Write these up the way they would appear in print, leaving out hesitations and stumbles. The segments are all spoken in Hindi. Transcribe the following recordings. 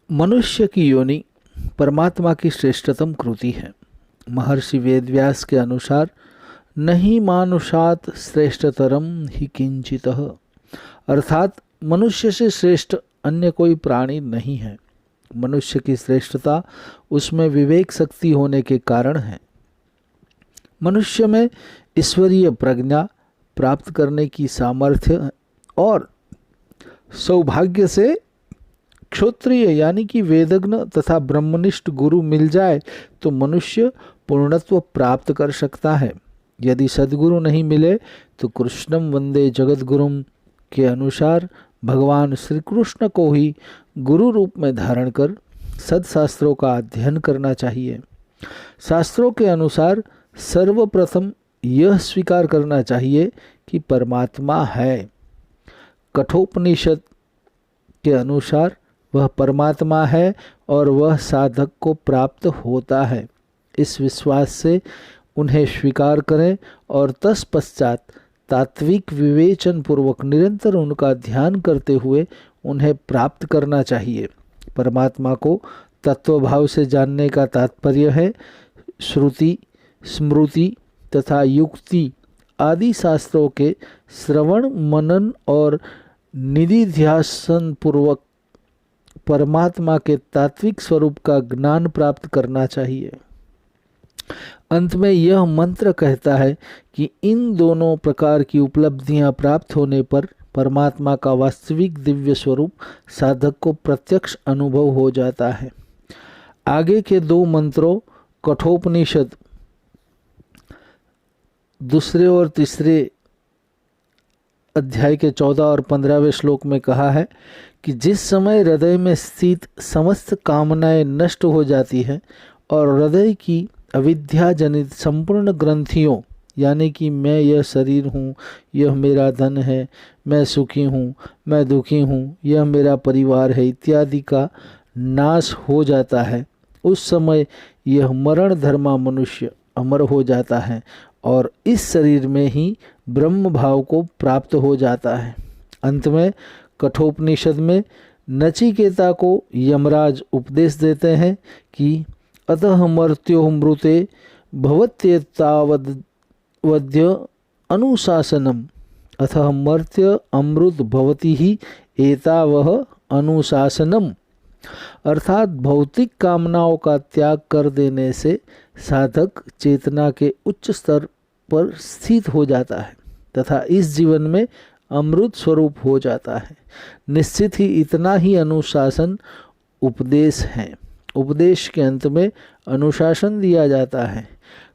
मनुष्य की योनि परमात्मा की श्रेष्ठतम कृति है। महर्षि वेदव्यास के अनुसार नहीं मानुषात श्रेष्ठतरम ही किंचितः, अर्थात मनुष्य से श्रेष्ठ अन्य कोई प्राणी नहीं है। मनुष्य की श्रेष्ठता उसमें विवेक शक्ति होने के कारण है। मनुष्य में ईश्वरीय प्रज्ञा प्राप्त करने की सामर्थ्य और सौभाग्य से क्षत्रिय यानी कि वेदज्ञ तथा ब्रह्मनिष्ठ गुरु मिल जाए तो मनुष्य पूर्णत्व प्राप्त कर सकता है। यदि सद्गुरु नहीं मिले तो कृष्णम वंदे जगद्गुरुम के अनुसार भगवान श्री कृष्ण को ही गुरु रूप में धारण कर सदशास्त्रों का अध्ययन करना चाहिए। शास्त्रों के अनुसार सर्वप्रथम यह स्वीकार करना चाहिए कि परमात्मा है। कठोपनिषद के अनुसार वह परमात्मा है और वह साधक को प्राप्त होता है। इस विश्वास से उन्हें स्वीकार करें और तत्पश्चात तात्विक विवेचन पूर्वक निरंतर उनका ध्यान करते हुए उन्हें प्राप्त करना चाहिए। परमात्मा को तत्वभाव से जानने का तात्पर्य है श्रुति, स्मृति तथा युक्ति आदि शास्त्रों के श्रवण, मनन और निधिध्यासन पूर्वक परमात्मा के तात्विक स्वरूप का ज्ञान प्राप्त करना चाहिए। अंत में यह मंत्र कहता है कि इन दोनों प्रकार की उपलब्धियां प्राप्त होने पर परमात्मा का वास्तविक दिव्य स्वरूप साधक को प्रत्यक्ष अनुभव हो जाता है। आगे के दो मंत्रों कठोपनिषद दूसरे और तीसरे अध्याय के 14 और 15वें श्लोक में कहा है कि जिस समय हृदय में स्थित समस्त कामनाएं नष्ट हो जाती हैं और हृदय की अविद्या जनित संपूर्ण ग्रंथियों यानी कि मैं यह शरीर हूँ, यह मेरा धन है, मैं सुखी हूँ, मैं दुखी हूँ, यह मेरा परिवार है इत्यादि का नाश हो जाता है, उस समय यह मरण धर्मा मनुष्य अमर हो जाता है और इस शरीर में ही ब्रह्म भाव को प्राप्त हो जाता है। अंत में कठोपनिषद में नचिकेता को यमराज उपदेश देते हैं कि अतः मर्त्यो मृते भवत्येतावद्य अनुशासनम, अतः मर्त्य अमृत भवति ही एतावह अनुशासनम, अर्थात भौतिक कामनाओं का त्याग कर देने से साधक चेतना के उच्च स्तर पर स्थित हो जाता है तथा इस जीवन में अमृत स्वरूप हो जाता है। निश्चित ही इतना ही अनुशासन उपदेश है। उपदेश के अंत में अनुशासन दिया जाता है।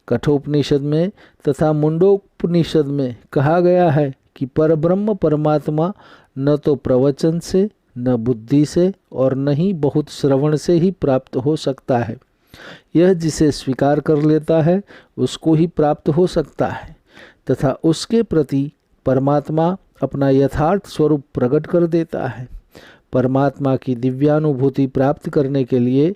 कठोपनिषद में तथा मुंडोपनिषद में कहा गया है कि परब्रह्म परमात्मा न तो प्रवचन से, न बुद्धि से और न ही बहुत श्रवण से ही प्राप्त हो सकता है। यह जिसे स्वीकार कर लेता है उसको ही प्राप्त हो सकता है तथा उसके प्रति परमात्मा अपना यथार्थ स्वरूप प्रकट कर देता है। परमात्मा की दिव्यानुभूति प्राप्त करने के लिए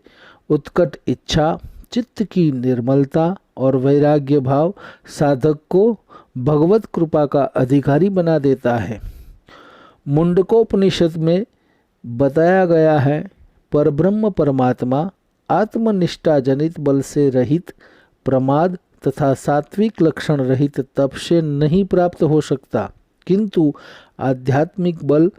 उत्कट इच्छा, चित्त की निर्मलता और वैराग्य भाव साधक को भगवत कृपा का अधिकारी बना देता है। मुंडकोपनिषद में बताया गया है परब्रह्म परमात्मा आत्मनिष्ठा जनित बल से रहित, प्रमाद तथा सात्विक लक्षण रहित तप से नहीं प्राप्त हो सकता, किंतु आध्यात्मिक बल,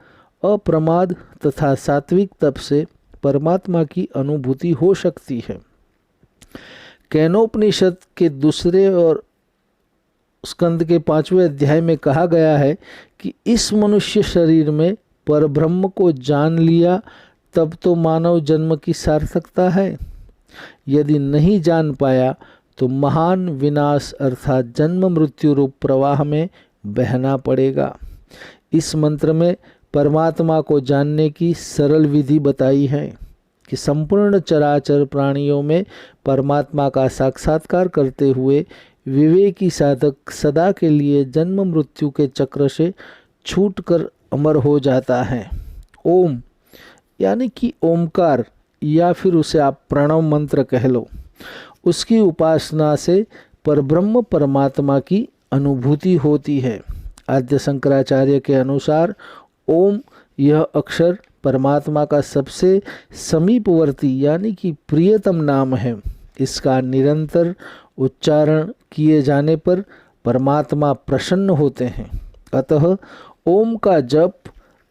अप्रमाद तथा सात्विक तप से परमात्मा की अनुभूति हो सकती है। केनोपनिषद के दूसरे और स्कंद के 5वें अध्याय में कहा गया है कि इस मनुष्य शरीर में परब्रह्म को जान लिया तब तो मानव जन्म की सार्थकता है। यदि नहीं जान पाया तो महान विनाश अर्थात जन्म मृत्यु रूप प्रवाह में बहना पड़ेगा। इस मंत्र में परमात्मा को जानने की सरल विधि बताई है कि संपूर्ण चराचर प्राणियों में परमात्मा का साक्षात्कार करते हुए विवेकी साधक सदा के लिए जन्म मृत्यु के चक्र से छूटकर अमर हो जाता है। ओम यानी कि ओमकार या फिर उसे आप प्रणव मंत्र कह लो, उसकी उपासना से परब्रह्म परमात्मा की अनुभूति होती है। आद्य शंकराचार्य के अनुसार ओम यह अक्षर परमात्मा का सबसे समीपवर्ती यानी कि प्रियतम नाम है। इसका निरंतर उच्चारण किए जाने पर परमात्मा प्रसन्न होते हैं। अतः ओम का जप,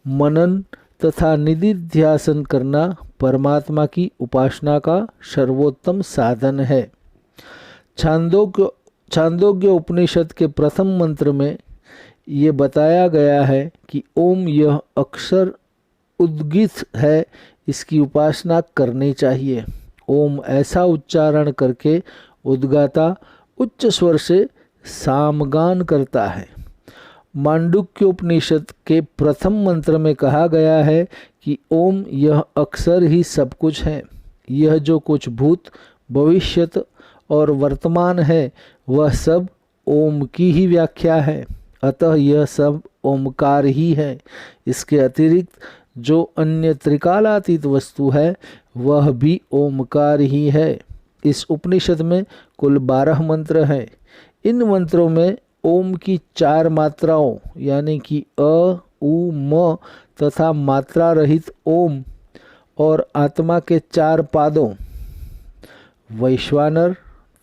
मनन तथा निधिध्यासन करना परमात्मा की उपासना का सर्वोत्तम साधन है। छांदोग्य उपनिषद के प्रथम मंत्र में ये बताया गया है कि ओम यह अक्षर उद्गीत है, इसकी उपासना करनी चाहिए। ओम ऐसा उच्चारण करके उद्गाता उच्च स्वर से सामगान करता है। मांडुक्योपनिषद के प्रथम मंत्र में कहा गया है कि ओम यह अक्षर ही सब कुछ है। यह जो कुछ भूत, भविष्यत और वर्तमान है वह सब ओम की ही व्याख्या है। अतः यह सब ओमकार ही है। इसके अतिरिक्त जो अन्य त्रिकालातीत वस्तु है वह भी ओमकार ही है। इस उपनिषद में कुल 12 मंत्र हैं। इन मंत्रों में ओम की 4 मात्राओं यानी कि अ, उ, म तथा मात्रा रहित ओम और आत्मा के 4 पादों वैश्वानर,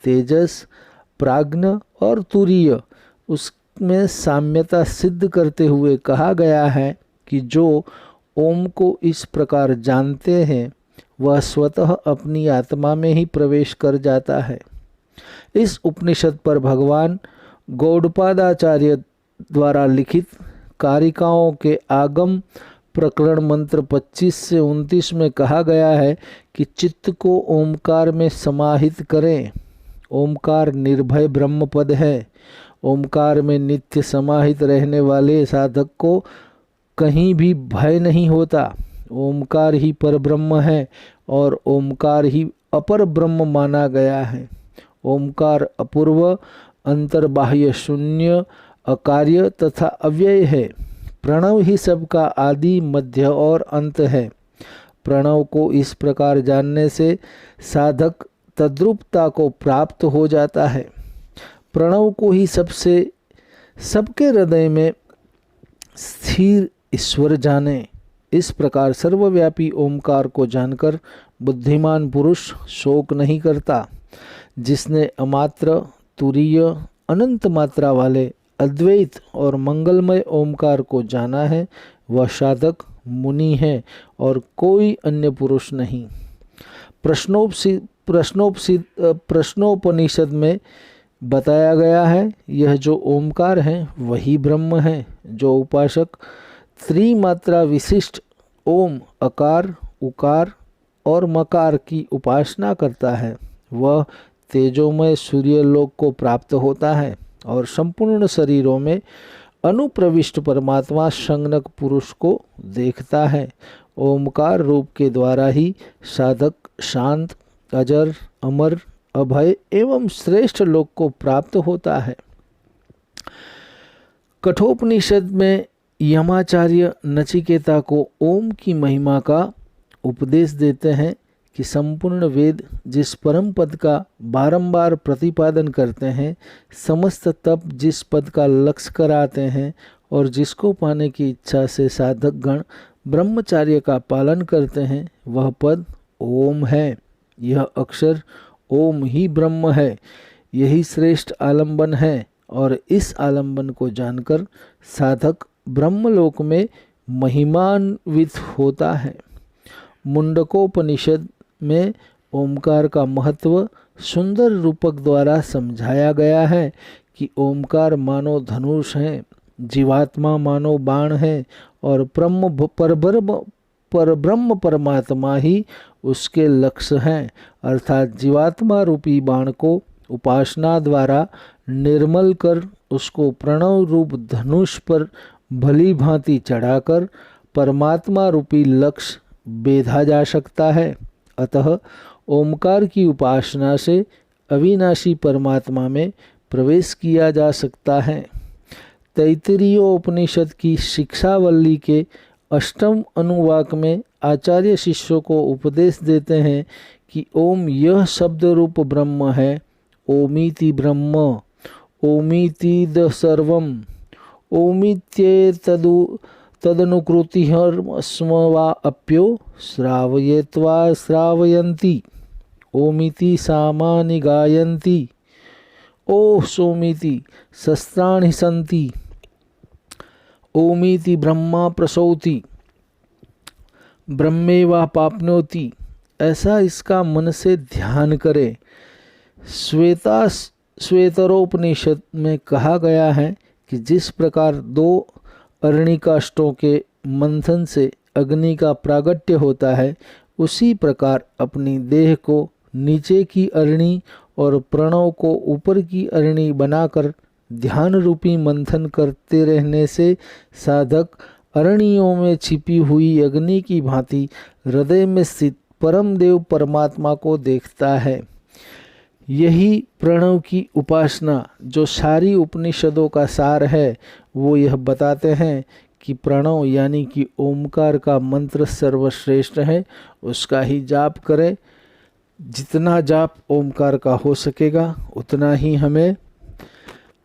तेजस, प्राज्ञ और तुरीय उसमें साम्यता सिद्ध करते हुए कहा गया है कि जो ओम को इस प्रकार जानते हैं वह स्वतः अपनी आत्मा में ही प्रवेश कर जाता है। इस उपनिषद पर भगवान गौड़पादाचार्य द्वारा लिखित कारिकाओं के आगम प्रकरण मंत्र 25 से 29 में कहा गया है कि चित्त को ओमकार में समाहित करें। ओमकार निर्भय ब्रह्म पद है। ओमकार में नित्य समाहित रहने वाले साधक को कहीं भी भय नहीं होता। ओमकार ही परब्रह्म है और ओमकार ही अपर ब्रह्म माना गया है। ओमकार अपूर्व, अंतर्बाह्य, शून्य, अकार्य तथा अव्यय है। प्रणव ही सबका आदि, मध्य और अंत है। प्रणव को इस प्रकार जानने से साधक तद्रूपता को प्राप्त हो जाता है। प्रणव को ही सबके हृदय में स्थिर ईश्वर जाने। इस प्रकार सर्वव्यापी ओमकार को जानकर बुद्धिमान पुरुष शोक नहीं करता। जिसने अमात्र, तुरीय, अनंत मात्रा वाले अद्वैत और मंगलमय ओमकार को जाना है वह साधक मुनि है और कोई अन्य पुरुष नहीं। प्रश्नोपनिषद में बताया गया है यह जो ओमकार है वही ब्रह्म है। जो उपासक त्रिमात्रा विशिष्ट ओम, अकार, उकार और मकार की उपासना करता है वह तेजोमय सूर्यलोक को प्राप्त होता है और संपूर्ण शरीरों में अनुप्रविष्ट परमात्मा संज्ञक पुरुष को देखता है। ओमकार रूप के द्वारा ही साधक शांत, अजर, अमर, अभय एवं श्रेष्ठ लोक को प्राप्त होता है। कठोपनिषद में यमाचार्य नचिकेता को ओम की महिमा का उपदेश देते हैं कि संपूर्ण वेद जिस परम पद का बारंबार प्रतिपादन करते हैं, समस्त तप जिस पद का लक्ष्य कराते हैं और जिसको पाने की इच्छा से साधक गण ब्रह्मचार्य का पालन करते हैं वह पद ओम है। यह अक्षर ओम ही ब्रह्म है। यही श्रेष्ठ आलंबन है और इस आलंबन को जानकर साधक ब्रह्मलोक में महिमान्वित होता है। मुंडकोपनिषद में ओमकार का महत्व सुंदर रूपक द्वारा समझाया गया है कि ओमकार मानो धनुष है, जीवात्मा मानो बाण है और परब्रह्म परमात्मा ही उसके लक्ष्य हैं। अर्थात जीवात्मा रूपी बाण को उपासना द्वारा निर्मल कर उसको प्रणव रूप धनुष पर भली भांति चढ़ाकर परमात्मा रूपी लक्ष्य बेधा जा सकता है। अतः ओमकार की उपासना से अविनाशी परमात्मा में प्रवेश किया जा सकता है। तैत्तिरीय उपनिषद की शिक्षावल्ली के 8वें अनुवाक में आचार्य शिष्यों को उपदेश देते हैं कि ओम यह शब्द रूप ब्रह्म है। ओमिति ओमिति द सर्वम, ओमित्येतदु तदनुकृति स्मवा अप्यो श्रावयेत्वा श्रावयन्ति ओमिति सामानि गायन्ति ओह सोमिति शस्त्राणि सन्ति ओमिति ब्रह्मा प्रसौति ब्रह्मेवा पाप्नोति। ऐसा इसका मन से ध्यान करें। श्वेतरोपनिषद में कहा गया है कि जिस प्रकार 2 अरणिकाष्ठों के मंथन से अग्नि का प्रागट्य होता है, उसी प्रकार अपनी देह को नीचे की अरणि और प्रणव को ऊपर की अरणि बनाकर ध्यान रूपी मंथन करते रहने से साधक अरणियों में छिपी हुई अग्नि की भांति हृदय में स्थित परम देव परमात्मा को देखता है। यही प्रणव की उपासना, जो सारी उपनिषदों का सार है, वो यह बताते हैं कि प्रणव यानी कि ओमकार का मंत्र सर्वश्रेष्ठ है, उसका ही जाप करें। जितना जाप ओमकार का हो सकेगा उतना ही हमें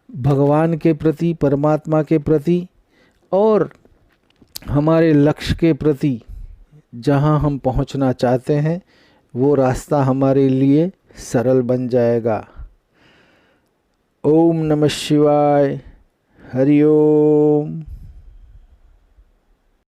भगवान के प्रति, परमात्मा के प्रति और हमारे लक्ष्य के प्रति, जहाँ हम पहुँचना चाहते हैं, वो रास्ता हमारे लिए सरल बन जाएगा। ओम नमः शिवाय। हरि ओम।